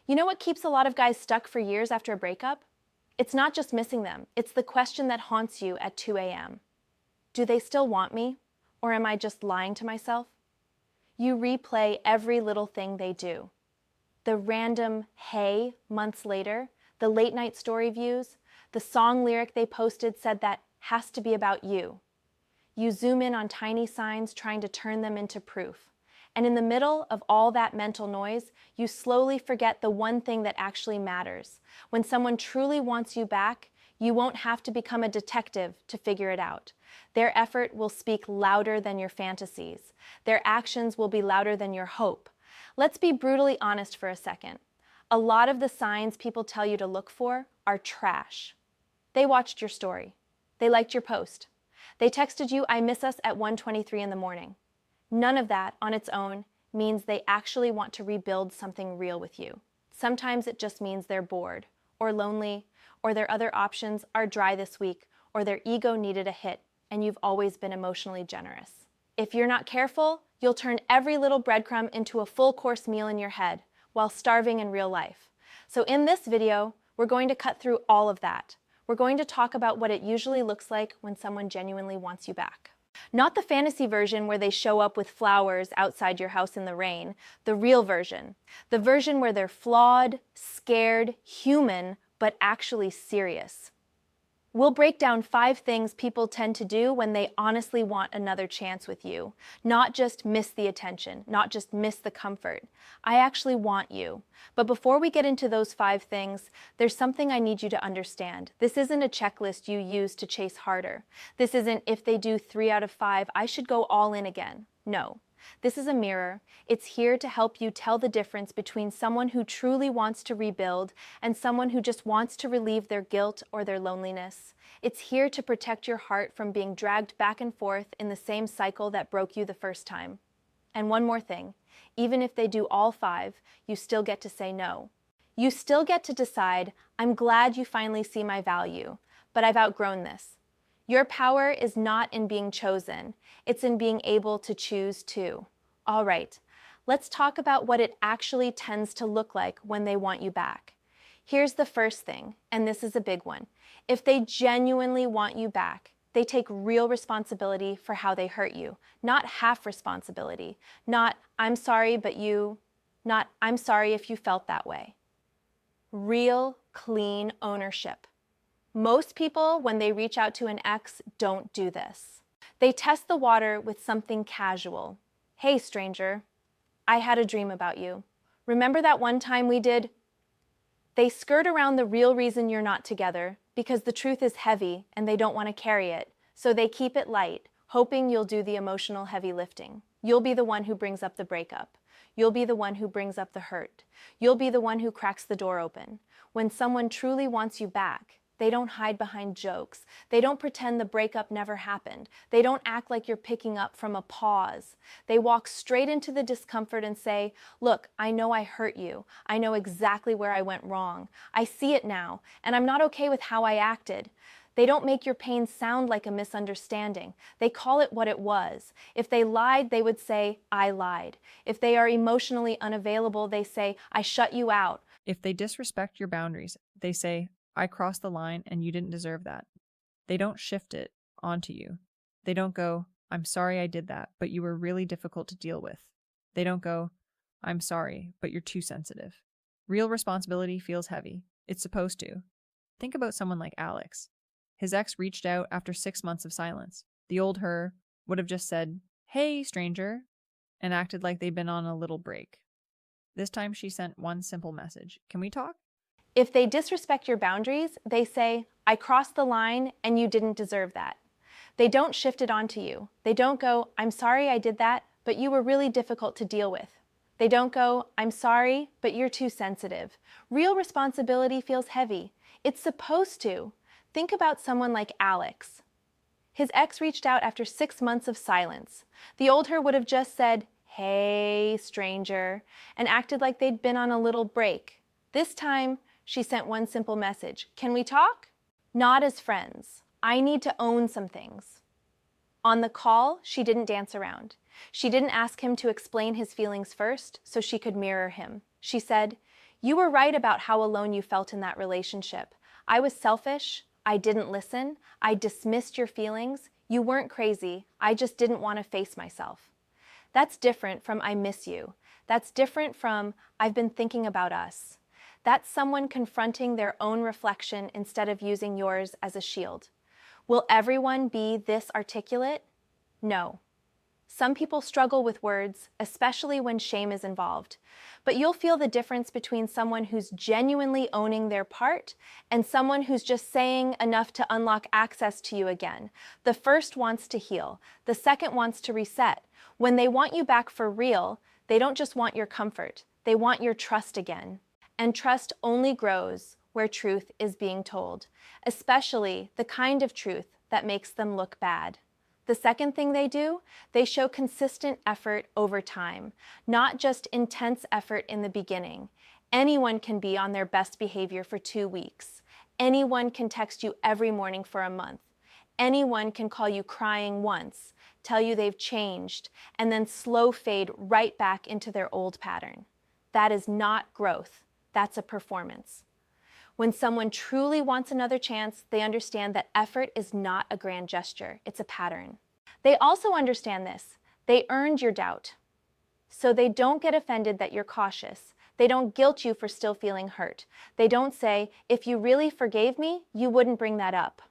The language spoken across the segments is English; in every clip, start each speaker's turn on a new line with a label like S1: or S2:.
S1: You know what keeps a lot of guys stuck for years after a breakup? It's not just missing them, it's the question that haunts you at 2 a.m. Do they still want me? Or am I just lying to myself? You replay every little thing they do. The random hey months later, the late night story views, the song lyric they posted said that has to be about you. You zoom in on tiny signs trying to turn them into proof. And in the middle of all that mental noise, you slowly forget the one thing that actually matters. When someone truly wants you back, you won't have to become a detective to figure it out. Their effort will speak louder than your fantasies. Their actions will be louder than your hope. Let's be brutally honest for a second. A lot of the signs people tell you to look for are trash. They watched your story. They liked your post. They texted you, "I miss us" at 1:23 in the morning. None of that on its own means they actually want to rebuild something real with you. Sometimes it just means they're bored, or lonely, or their other options are dry this week, or their ego needed a hit, and you've always been emotionally generous. If you're not careful, you'll turn every little breadcrumb into a full-course meal in your head, while starving in real life. So in this video, we're going to cut through all of that. We're going to talk about what it usually looks like when someone genuinely wants you back. Not the fantasy version where they show up with flowers outside your house in the rain, the real version. The version where they're flawed, scared, human, but actually serious. We'll break down 5 things people tend to do when they honestly want another chance with you. Not just miss the attention, not just miss the comfort. I actually want you. But before we get into those 5 things, there's something I need you to understand. This isn't a checklist you use to chase harder. This isn't if they do 3 out of 5, I should go all in again. No. This is a mirror. It's here to help you tell the difference between someone who truly wants to rebuild and someone who just wants to relieve their guilt or their loneliness. It's here to protect your heart from being dragged back and forth in the same cycle that broke you the first time. And one more thing, even if they do all 5, you still get to say no. You still get to decide, I'm glad you finally see my value, but I've outgrown this. Your power is not in being chosen, it's in being able to choose too. All right, let's talk about what it actually tends to look like when they want you back. Here's the first thing, and this is a big one. If they genuinely want you back, they take real responsibility for how they hurt you, not half responsibility, not I'm sorry but you, not I'm sorry if you felt that way. Real, clean ownership. Most people, when they reach out to an ex, don't do this. They test the water with something casual. Hey, stranger, I had a dream about you. Remember that one time we did? They skirt around the real reason you're not together because the truth is heavy and they don't want to carry it, so they keep it light, hoping you'll do the emotional heavy lifting. You'll be the one who brings up the breakup. You'll be the one who brings up the hurt. You'll be the one who cracks the door open. When someone truly wants you back, they don't hide behind jokes. They don't pretend the breakup never happened. They don't act like you're picking up from a pause. They walk straight into the discomfort and say, look, I know I hurt you. I know exactly where I went wrong. I see it now, and I'm not okay with how I acted. They don't make your pain sound like a misunderstanding. They call it what it was. If they lied, they would say, I lied. If they are emotionally unavailable, they say, I shut you out.
S2: If they disrespect your boundaries, they say, I crossed the line and you didn't deserve that. They don't shift it onto you. They don't go, I'm sorry I did that, but you were really difficult to deal with. They don't go, I'm sorry, but you're too sensitive. Real responsibility feels heavy. It's supposed to. Think about someone like Alex. His ex reached out after 6 months of silence. The old her would have just said, hey, stranger, and acted like they'd been on a little break. This time she sent one simple message. Can we talk?
S1: If they disrespect your boundaries, they say, I crossed the line and you didn't deserve that. They don't shift it onto you. They don't go, I'm sorry I did that, but you were really difficult to deal with. They don't go, I'm sorry, but you're too sensitive. Real responsibility feels heavy. It's supposed to. Think about someone like Alex. His ex reached out after 6 months of silence. The old her would have just said, hey, stranger, and acted like they'd been on a little break. This time, she sent one simple message. Can we talk? Not as friends. I need to own some things. On the call, she didn't dance around. She didn't ask him to explain his feelings first so she could mirror him. She said, You were right about how alone you felt in that relationship. I was selfish. I didn't listen. I dismissed your feelings. You weren't crazy. I just didn't want to face myself. That's different from I miss you. That's different from I've been thinking about us. That's someone confronting their own reflection instead of using yours as a shield. Will everyone be this articulate? No. Some people struggle with words, especially when shame is involved. But you'll feel the difference between someone who's genuinely owning their part and someone who's just saying enough to unlock access to you again. The first wants to heal. The second wants to reset. When they want you back for real, they don't just want your comfort. They want your trust again. And trust only grows where truth is being told, especially the kind of truth that makes them look bad. The second thing they do, they show consistent effort over time, not just intense effort in the beginning. Anyone can be on their best behavior for 2 weeks. Anyone can text you every morning for a month. Anyone can call you crying once, tell you they've changed, and then slow fade right back into their old pattern. That is not growth. That's a performance. When someone truly wants another chance, they understand that effort is not a grand gesture, it's a pattern. They also understand this. They earned your doubt. So they don't get offended that you're cautious. They don't guilt you for still feeling hurt. They don't say, if you really forgave me, you wouldn't bring that up.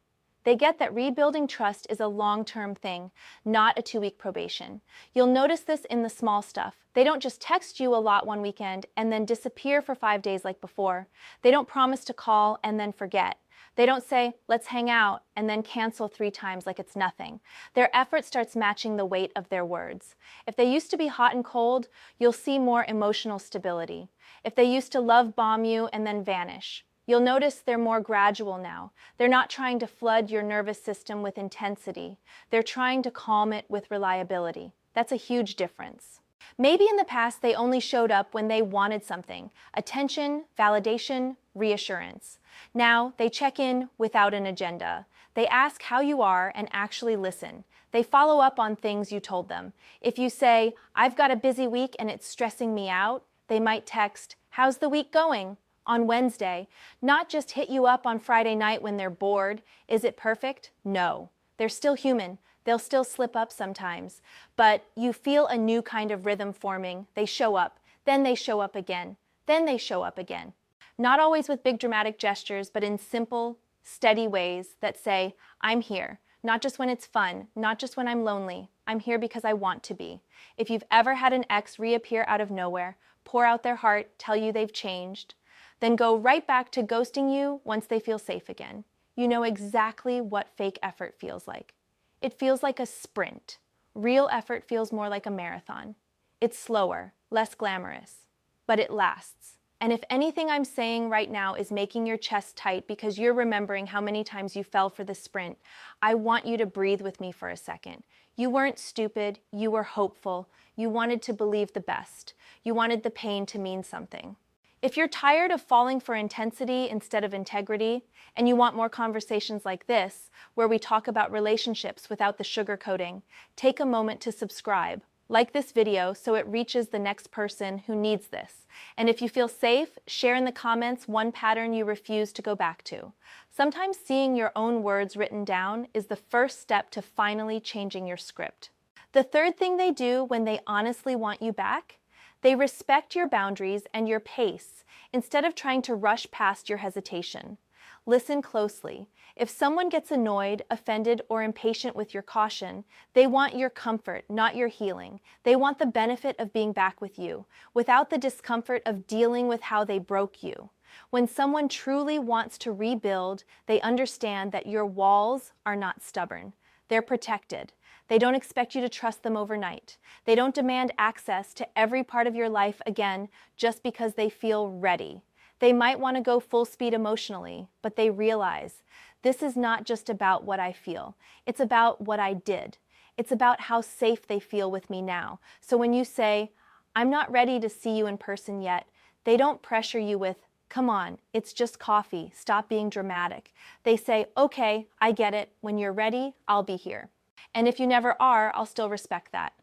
S1: They get that rebuilding trust is a long-term thing, not a 2-week probation. You'll notice this in the small stuff. They don't just text you a lot one weekend and then disappear for 5 days like before. They don't promise to call and then forget. They don't say, let's hang out, and then cancel 3 times like it's nothing. Their effort starts matching the weight of their words. If they used to be hot and cold, you'll see more emotional stability. If they used to love bomb you and then vanish, you'll notice they're more gradual now. They're not trying to flood your nervous system with intensity. They're trying to calm it with reliability. That's a huge difference. Maybe in the past they only showed up when they wanted something: attention, validation, reassurance. Now they check in without an agenda. They ask how you are and actually listen. They follow up on things you told them. If you say, I've got a busy week and it's stressing me out, they might text, how's the week going? On Wednesday, not just hit you up on Friday night when they're bored. Is it perfect? No. They're still human. They'll still slip up sometimes. But you feel a new kind of rhythm forming. They show up, then they show up again, then they show up again. Not always with big dramatic gestures, but in simple, steady ways that say, I'm here. Not just when it's fun, not just when I'm lonely. I'm here because I want to be. If you've ever had an ex reappear out of nowhere, pour out their heart, tell you they've changed, then go right back to ghosting you once they feel safe again. You know exactly what fake effort feels like. It feels like a sprint. Real effort feels more like a marathon. It's slower, less glamorous, but it lasts. And if anything I'm saying right now is making your chest tight because you're remembering how many times you fell for the sprint, I want you to breathe with me for a second. You weren't stupid, you were hopeful. You wanted to believe the best. You wanted the pain to mean something. If you're tired of falling for intensity instead of integrity, and you want more conversations like this, where we talk about relationships without the sugarcoating, take a moment to subscribe. Like this video so it reaches the next person who needs this. And if you feel safe, share in the comments one pattern you refuse to go back to. Sometimes seeing your own words written down is the first step to finally changing your script. The third thing they do when they honestly want you back, they respect your boundaries and your pace instead of trying to rush past your hesitation. Listen closely. If someone gets annoyed, offended, or impatient with your caution, they want your comfort, not your healing. They want the benefit of being back with you, without the discomfort of dealing with how they broke you. When someone truly wants to rebuild, they understand that your walls are not stubborn. They're protected. They don't expect you to trust them overnight. They don't demand access to every part of your life again just because they feel ready. They might want to go full speed emotionally, but they realize this is not just about what I feel. It's about what I did. It's about how safe they feel with me now. So when you say, I'm not ready to see you in person yet, they don't pressure you with, come on, it's just coffee, stop being dramatic. They say, okay, I get it. When you're ready, I'll be here. And if you never are, I'll still respect that.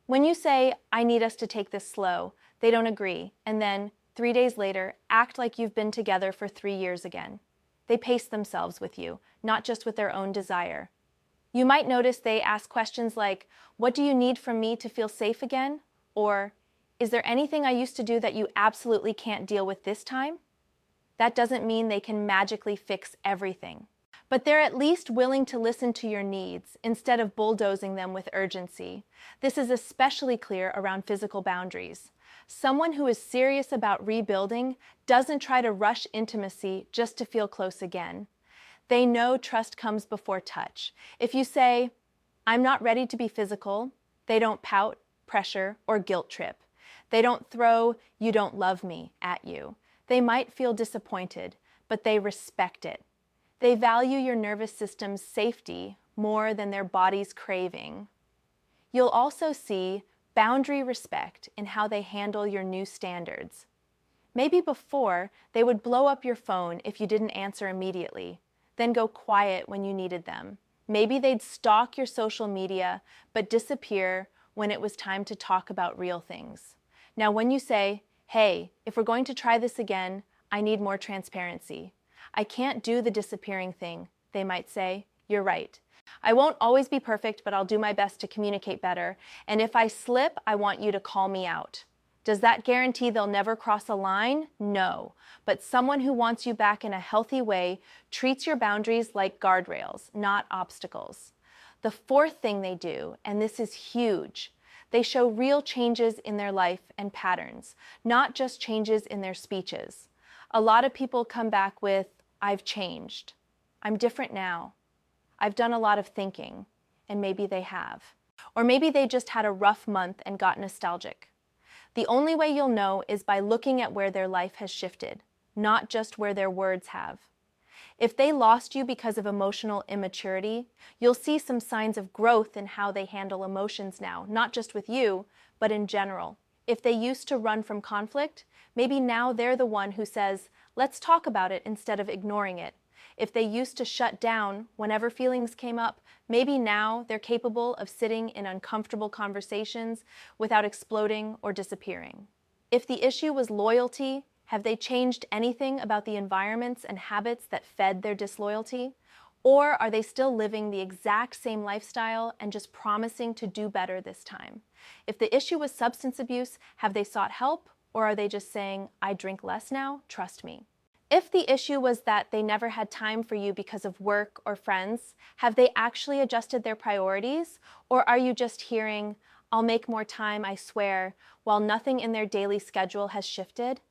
S1: When you say, I need us to take this slow, they don't agree. And then 3 days later, act like you've been together for 3 years again. They pace themselves with you, not just with their own desire. You might notice they ask questions like, "What do you need from me to feel safe again?" Or, "Is there anything I used to do that you absolutely can't deal with this time?" That doesn't mean they can magically fix everything, but they're at least willing to listen to your needs instead of bulldozing them with urgency. This is especially clear around physical boundaries. Someone who is serious about rebuilding doesn't try to rush intimacy just to feel close again. They know trust comes before touch. If you say, "I'm not ready to be physical," they don't pout, pressure, or guilt trip. They don't throw "you don't love me" at you. They might feel disappointed, but they respect it. They value your nervous system's safety more than their body's craving. You'll also see boundary respect in how they handle your new standards. Maybe before, they would blow up your phone if you didn't answer immediately, then go quiet when you needed them. Maybe they'd stalk your social media, but disappear when it was time to talk about real things. Now, when you say, "Hey, if we're going to try this again, I need more transparency. I can't do the disappearing thing," they might say, "You're right. I won't always be perfect, but I'll do my best to communicate better. And if I slip, I want you to call me out." Does that guarantee they'll never cross a line? No. But someone who wants you back in a healthy way treats your boundaries like guardrails, not obstacles. The fourth thing they do, and this is huge, they show real changes in their life and patterns, not just changes in their speeches. A lot of people come back with, "I've changed. I'm different now. I've done a lot of thinking," and maybe they have. Or maybe they just had a rough month and got nostalgic. The only way you'll know is by looking at where their life has shifted, not just where their words have. If they lost you because of emotional immaturity, you'll see some signs of growth in how they handle emotions now, not just with you, but in general. If they used to run from conflict, maybe now they're the one who says, "Let's talk about it," instead of ignoring it. If they used to shut down whenever feelings came up, maybe now they're capable of sitting in uncomfortable conversations without exploding or disappearing. If the issue was loyalty, have they changed anything about the environments and habits that fed their disloyalty? Or are they still living the exact same lifestyle and just promising to do better this time? If the issue was substance abuse, have they sought help? Or are they just saying, "I drink less now, trust me"? If the issue was that they never had time for you because of work or friends, have they actually adjusted their priorities? Or are you just hearing, "I'll make more time, I swear," while nothing in their daily schedule has shifted?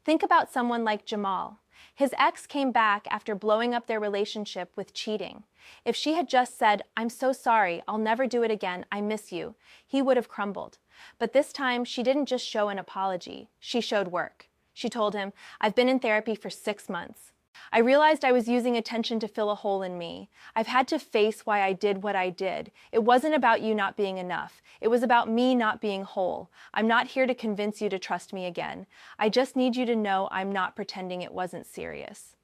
S1: Think about someone like Jamal. His ex came back after blowing up their relationship with cheating. If she had just said, "I'm so sorry, I'll never do it again, I miss you," he would have crumbled. But this time, she didn't just show an apology, she showed work. She told him, "I've been in therapy for 6 months. I realized I was using attention to fill a hole in me. I've had to face why I did what I did. It wasn't about you not being enough. It was about me not being whole. I'm not here to convince you to trust me again. I just need you to know I'm not pretending it wasn't serious."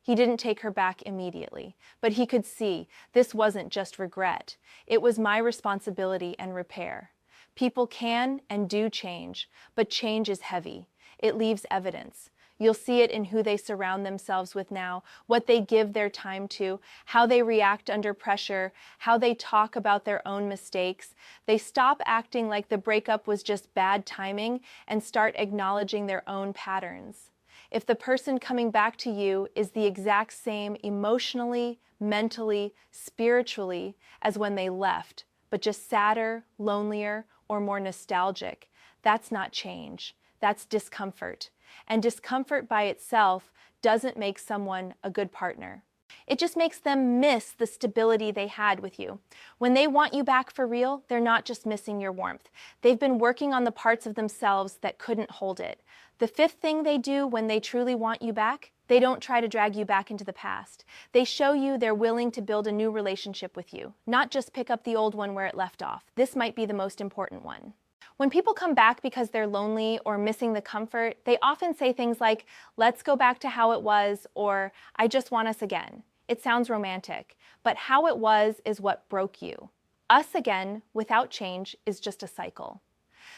S1: He didn't take her back immediately, but he could see this wasn't just regret. It was my responsibility and repair. People can and do change, but change is heavy. It leaves evidence. You'll see it in who they surround themselves with now, what they give their time to, how they react under pressure, how they talk about their own mistakes. They stop acting like the breakup was just bad timing and start acknowledging their own patterns. If the person coming back to you is the exact same emotionally, mentally, spiritually as when they left, but just sadder, lonelier, or more nostalgic, that's not change. That's discomfort. And discomfort by itself doesn't make someone a good partner. It just makes them miss the stability they had with you. When they want you back for real, they're not just missing your warmth. They've been working on the parts of themselves that couldn't hold it. The fifth thing they do when they truly want you back, they don't try to drag you back into the past. They show you they're willing to build a new relationship with you, not just pick up the old one where it left off. This might be the most important one. When people come back because they're lonely or missing the comfort, they often say things like, "Let's go back to how it was," or "I just want us again." It sounds romantic, but how it was is what broke you. Us again, without change, is just a cycle.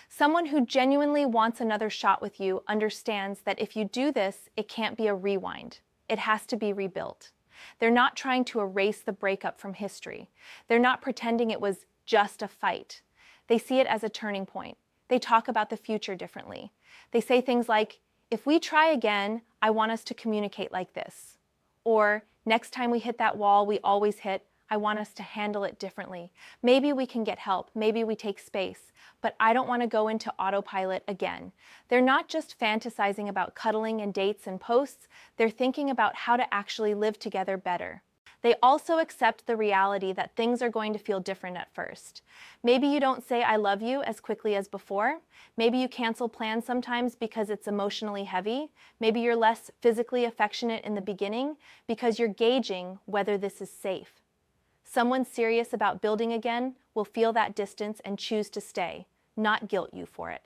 S1: Someone who genuinely wants another shot with you understands that if you do this, it can't be a rewind. It has to be rebuilt. They're not trying to erase the breakup from history. They're not pretending it was just a fight. They see it as a turning point. They talk about the future differently. They say things like, if we try again, I want us to communicate like this. Or, next time we hit that wall we always hit, I want us to handle it differently. Maybe we can get help, maybe we take space, but I don't want to go into autopilot again. They're not just fantasizing about cuddling and dates and posts, they're thinking about how to actually live together better. They also accept the reality that things are going to feel different at first. Maybe you don't say I love you as quickly as before. Maybe you cancel plans sometimes because it's emotionally heavy. Maybe you're less physically affectionate in the beginning because you're gauging whether this is safe. Someone serious about building again will feel that distance and choose to stay, not guilt you for it.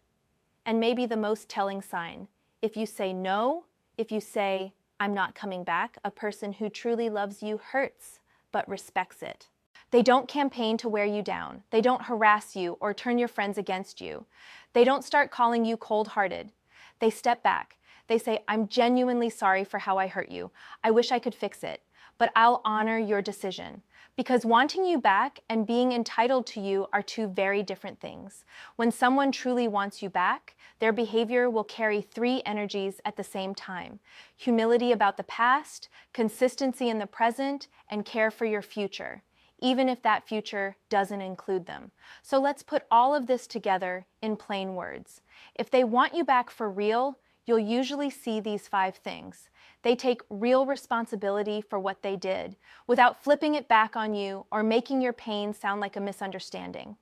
S1: And maybe the most telling sign, if you say no, if you say, I'm not coming back, a person who truly loves you hurts, but respects it. They don't campaign to wear you down. They don't harass you or turn your friends against you. They don't start calling you cold-hearted. They step back. They say, I'm genuinely sorry for how I hurt you. I wish I could fix it, but I'll honor your decision. Because wanting you back and being entitled to you are two very different things. When someone truly wants you back, their behavior will carry three energies at the same time: humility about the past, consistency in the present, and care for your future, even if that future doesn't include them. So let's put all of this together in plain words. If they want you back for real, you'll usually see these 5 things. They take real responsibility for what they did, without flipping it back on you or making your pain sound like a misunderstanding.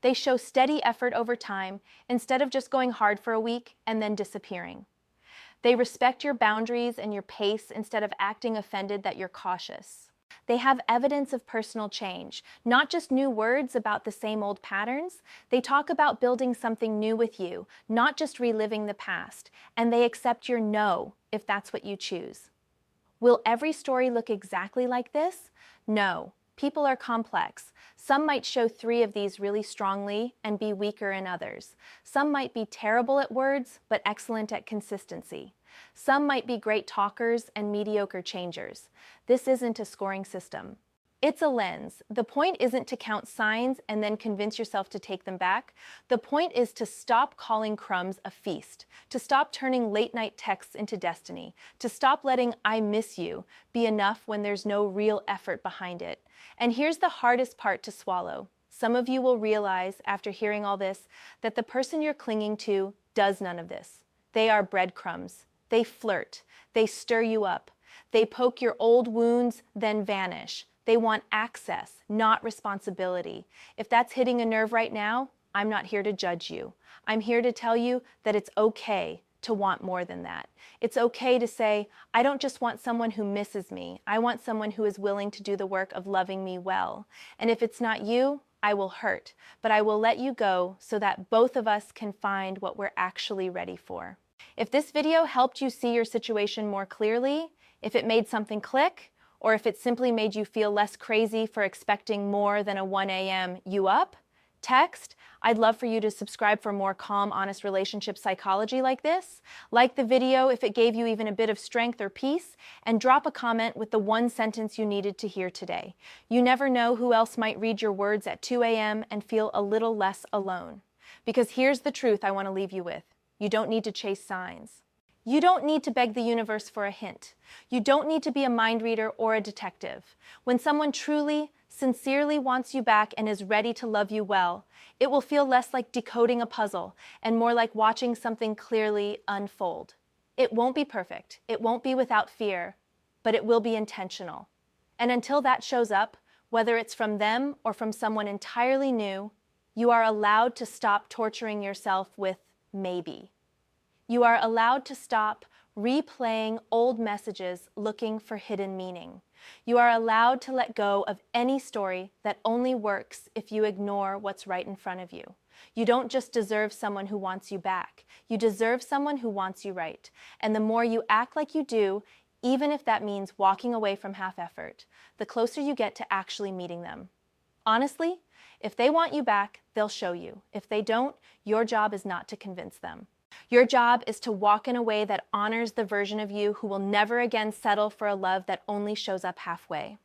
S1: They show steady effort over time instead of just going hard for a week and then disappearing. They respect your boundaries and your pace instead of acting offended that you're cautious. They have evidence of personal change, not just new words about the same old patterns. They talk about building something new with you, not just reliving the past. And they accept your no, if that's what you choose. Will every story look exactly like this? No. People are complex. Some might show 3 of these really strongly and be weaker in others. Some might be terrible at words, but excellent at consistency. Some might be great talkers and mediocre changers. This isn't a scoring system. It's a lens. The point isn't to count signs and then convince yourself to take them back. The point is to stop calling crumbs a feast, to stop turning late-night texts into destiny, to stop letting I miss you be enough when there's no real effort behind it. And here's the hardest part to swallow. Some of you will realize, after hearing all this, that the person you're clinging to does none of this. They are breadcrumbs. They flirt. They stir you up. They poke your old wounds, then vanish. They want access, not responsibility. If that's hitting a nerve right now, I'm not here to judge you. I'm here to tell you that it's okay to want more than that. It's okay to say, I don't just want someone who misses me. I want someone who is willing to do the work of loving me well. And if it's not you, I will hurt, but I will let you go so that both of us can find what we're actually ready for. If this video helped you see your situation more clearly, if it made something click, or if it simply made you feel less crazy for expecting more than a 1 a.m. you up text, I'd love for you to subscribe for more calm, honest relationship psychology like this. Like the video if it gave you even a bit of strength or peace, and drop a comment with the one sentence you needed to hear today. You never know who else might read your words at 2 a.m. and feel a little less alone. Because here's the truth I want to leave you with. You don't need to chase signs. You don't need to beg the universe for a hint. You don't need to be a mind reader or a detective. When someone truly, sincerely wants you back and is ready to love you well, it will feel less like decoding a puzzle and more like watching something clearly unfold. It won't be perfect. It won't be without fear, but it will be intentional. And until that shows up, whether it's from them or from someone entirely new, you are allowed to stop torturing yourself with maybe. You are allowed to stop replaying old messages looking for hidden meaning. You are allowed to let go of any story that only works if you ignore what's right in front of you. You don't just deserve someone who wants you back. You deserve someone who wants you right. And the more you act like you do, even if that means walking away from half effort, the closer you get to actually meeting them. Honestly, If they want you back, they'll show you. If they don't, your job is not to convince them. Your job is to walk in a way that honors the version of you who will never again settle for a love that only shows up halfway.